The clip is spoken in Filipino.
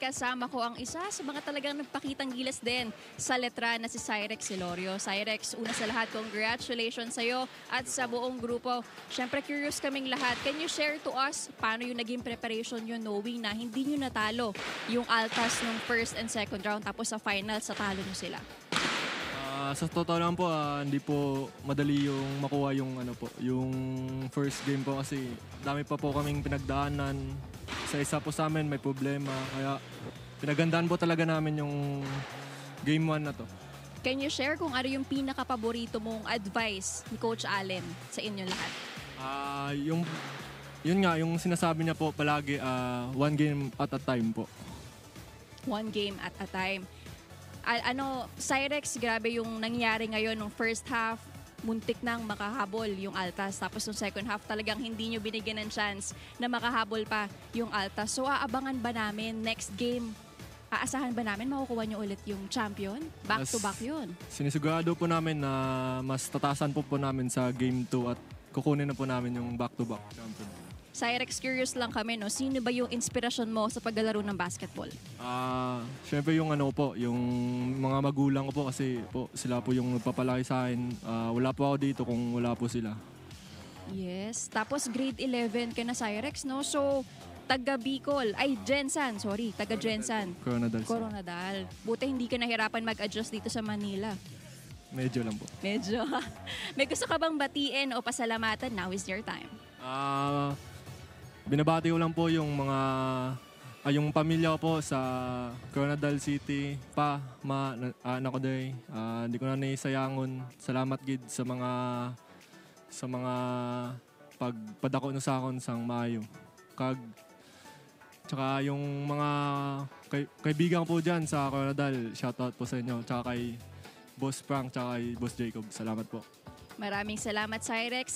kasama ko ang isa sa mga talagang nagpakitang gilas din sa letra na si Cyrex Silorio. Cyrex, una sa lahat, congratulations sa'yo at sa buong grupo. Siyempre, curious kaming lahat. Can you share to us paano yung naging preparation nyo knowing na hindi nyo natalo yung Altas nung first and second round tapos sa finals sa talo nyo sila? Sa totoo lang po, hindi po madali yung makuha yung yung first game po kasi dami pa po kaming pinagdaanan. Sa isa po sa amin may problema kaya pinagandaan po talaga namin yung game 1 na to. Can you share kung ano yung pinaka-paborito mong advice ni Coach Allen sa inyong lahat? Yun nga, yung sinasabi niya po palagi, one game at a time po. One game at a time. Cyrex, grabe yung nangyari ngayon nung first half, muntik nang makahabol yung Altas. Tapos nung second half talagang hindi nyo binigyan ng chance na makahabol pa yung Altas. So aabangan ba namin next game? Aasahan ba namin makukuha nyo ulit yung champion? Back to back yun. Sinisigurado po namin na mas tatasan po namin sa game 2 at kukunin na po namin yung back to back champion. Cyrex, curious lang kami, no? Sino ba yung inspirasyon mo sa paglalaro ng basketball? Siyempre yung yung mga magulang ko po kasi po sila po yung nagpapalaki sa akin. Wala po ako dito kung wala po sila. Yes. Tapos grade 11 ka na, Cyrex, no? So, taga Gensan. Coronadal. Buti hindi ka nahirapan mag-adjust dito sa Manila. Medyo lang po. Medyo. May gusto ka bang batiin o pasalamatan? Now is your time. Binabati ko lang po yung yung pamilya ko po sa Coronadal City, anak ko day. Hindi ko na naisayangon. Salamat gid sa mga pagpadako no sa akon sang maayo. Tsaka yung mga kaibigan po dyan sa Coronadal, shoutout po sa inyo. Tsaka kay Boss Frank, tsaka kay Boss Jacob. Salamat po. Maraming salamat, Cyrex.